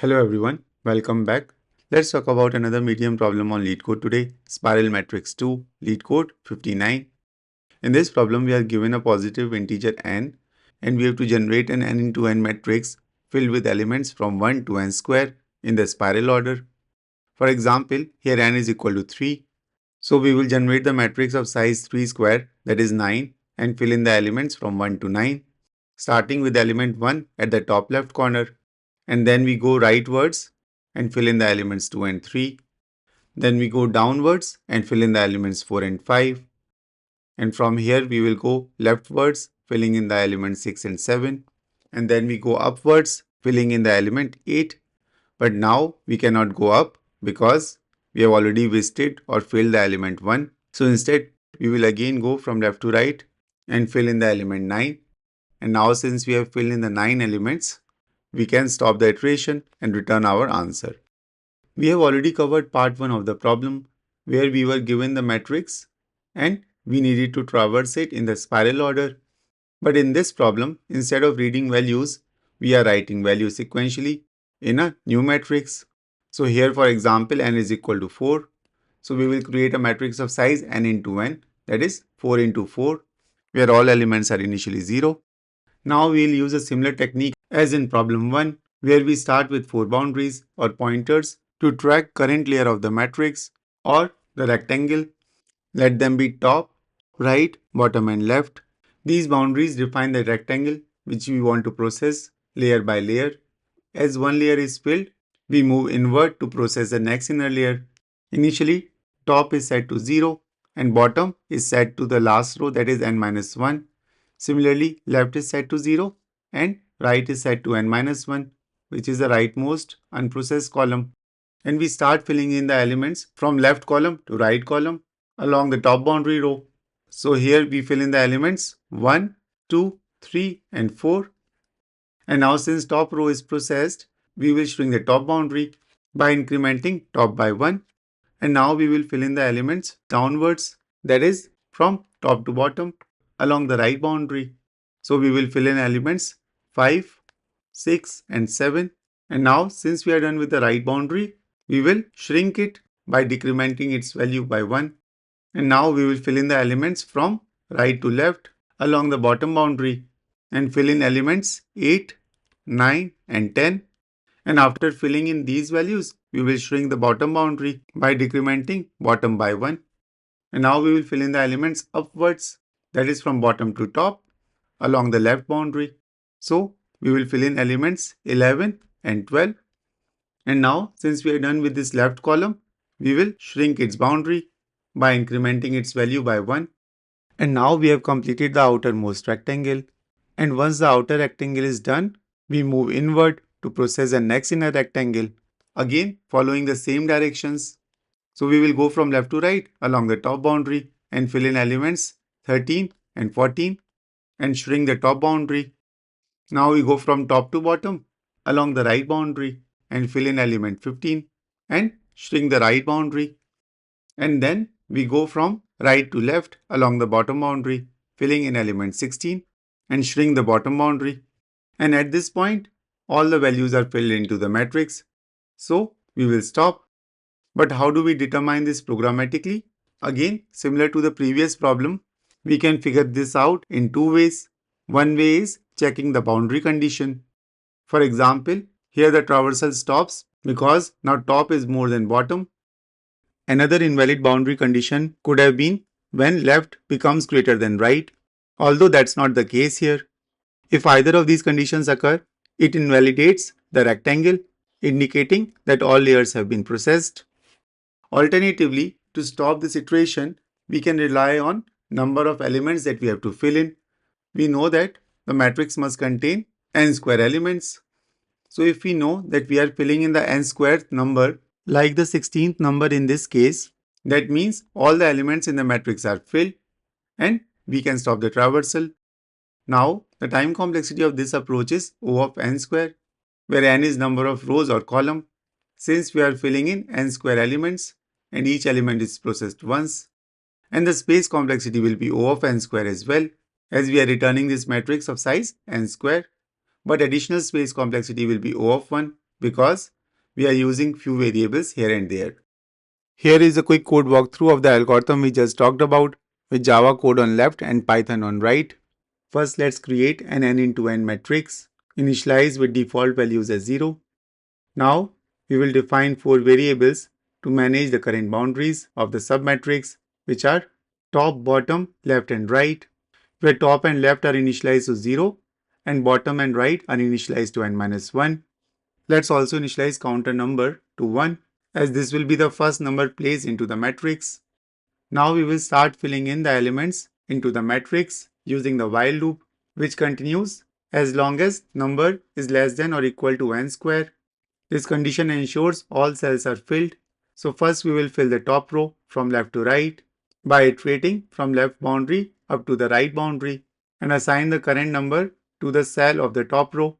Hello everyone, welcome back. Let's talk about another medium problem on Leetcode today, Spiral Matrix 2, Leetcode 59. In this problem, we are given a positive integer n and we have to generate an n into n matrix filled with elements from 1 to n square in the spiral order. For example, here n is equal to 3. So we will generate the matrix of size 3 square, that is 9, and fill in the elements from 1 to 9, starting with element 1 at the top left corner. And then we go rightwards and fill in the elements 2 and 3. Then we go downwards and fill in the elements 4 and 5. And from here we will go leftwards, filling in the elements 6 and 7. And then we go upwards, filling in the element 8. But now we cannot go up because we have already visited or filled the element 1. So instead we will again go from left to right and fill in the element 9. And now since we have filled in the 9 elements, we can stop the iteration and return our answer. We have already covered part 1 of the problem where we were given the matrix and we needed to traverse it in the spiral order. But in this problem, instead of reading values, we are writing values sequentially in a new matrix. So here for example, n is equal to 4. So we will create a matrix of size n into n, that is 4 into 4, where all elements are initially 0. Now we will use a similar technique as in problem 1, where we start with 4 boundaries or pointers to track current layer of the matrix or the rectangle. Let them be top, right, bottom and left. These boundaries define the rectangle which we want to process layer by layer. As one layer is filled, we move inward to process the next inner layer. Initially, top is set to 0 and bottom is set to the last row, that is n-1. Similarly, left is set to 0 and right is set to n-1, which is the rightmost unprocessed column. And we start filling in the elements from left column to right column along the top boundary row. So here we fill in the elements 1, 2, 3 and 4. And now since top row is processed, we will shrink the top boundary by incrementing top by 1. And now we will fill in the elements downwards, that is from top to bottom along the right boundary. So we will fill in elements 5, 6 and 7. And now since we are done with the right boundary, we will shrink it by decrementing its value by 1. And now we will fill in the elements from right to left along the bottom boundary and fill in elements 8, 9 and 10. And after filling in these values, we will shrink the bottom boundary by decrementing bottom by 1. And now we will fill in the elements upwards, that is from bottom to top along the left boundary. So we will fill in elements 11 and 12. And now since we are done with this left column, we will shrink its boundary by incrementing its value by 1. And now we have completed the outermost rectangle. And once the outer rectangle is done, we move inward to process the next inner rectangle, again following the same directions. So we will go from left to right along the top boundary and fill in elements 13 and 14 and shrink the top boundary. Now we go from top to bottom along the right boundary and fill in element 15 and shrink the right boundary. And then we go from right to left along the bottom boundary, filling in element 16 and shrink the bottom boundary. And at this point, all the values are filled into the matrix. So we will stop. But how do we determine this programmatically? Again, similar to the previous problem, we can figure this out in two ways. One way is checking the boundary condition. For example, here the traversal stops because now top is more than bottom. Another invalid boundary condition could have been when left becomes greater than right, although that's not the case here. If either of these conditions occur, it invalidates the rectangle, indicating that all layers have been processed. Alternatively, to stop this iteration, we can rely on number of elements that we have to fill in. We know that the matrix must contain n square elements. So if we know that we are filling in the n squared number, like the 16th number in this case, that means all the elements in the matrix are filled and we can stop the traversal. Now, the time complexity of this approach is O of n square, where n is number of rows or column. Since we are filling in n square elements and each element is processed once, and the space complexity will be O of n square as well, as we are returning this matrix of size n square, but additional space complexity will be O of 1, because we are using few variables here and there. Here is a quick code walkthrough of the algorithm we just talked about with Java code on left and Python on right. First, let's create an n into n matrix, initialize with default values as 0. Now, we will define 4 variables to manage the current boundaries of the submatrix, which are top, bottom, left and right, where top and left are initialized to 0 and bottom and right are initialized to n-1. Let's also initialize counter number to 1, as this will be the first number placed into the matrix. Now we will start filling in the elements into the matrix using the while loop, which continues as long as number is less than or equal to n square. This condition ensures all cells are filled. So first we will fill the top row from left to right by iterating from left boundary up to the right boundary and assign the current number to the cell of the top row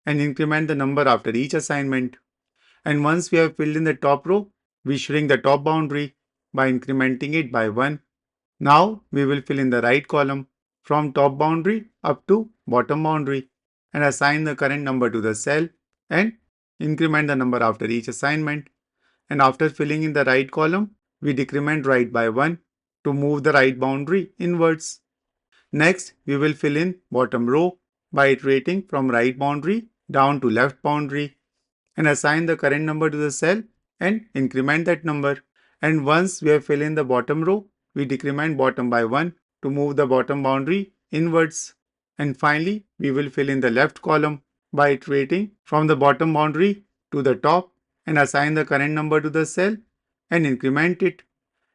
and increment the number after each assignment. And once we have filled in the top row, we shrink the top boundary by incrementing it by 1. Now we will fill in the right column from top boundary up to bottom boundary and assign the current number to the cell and increment the number after each assignment. And after filling in the right column, we decrement right by 1 to move the right boundary inwards. Next, we will fill in bottom row by iterating from right boundary down to left boundary and assign the current number to the cell and increment that number. And once we have filled in the bottom row, we decrement bottom by 1 to move the bottom boundary inwards. And finally, we will fill in the left column by iterating from the bottom boundary to the top and assign the current number to the cell and increment it.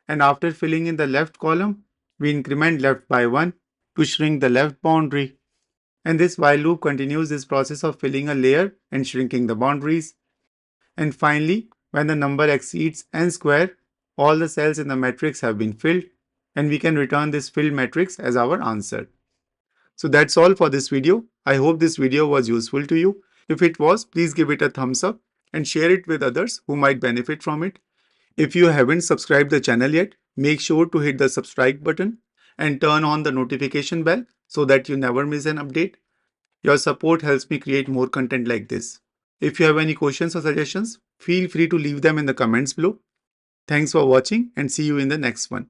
And after filling in the left column, we increment left by 1 to shrink the left boundary. And this while loop continues this process of filling a layer and shrinking the boundaries. And finally, when the number exceeds n square, all the cells in the matrix have been filled and we can return this filled matrix as our answer. So that's all for this video. I hope this video was useful to you. If it was, please give it a thumbs up and share it with others who might benefit from it. If you haven't subscribed the channel yet, make sure to hit the subscribe button and turn on the notification bell so that you never miss an update. Your support helps me create more content like this. If you have any questions or suggestions, feel free to leave them in the comments below. Thanks for watching and see you in the next one.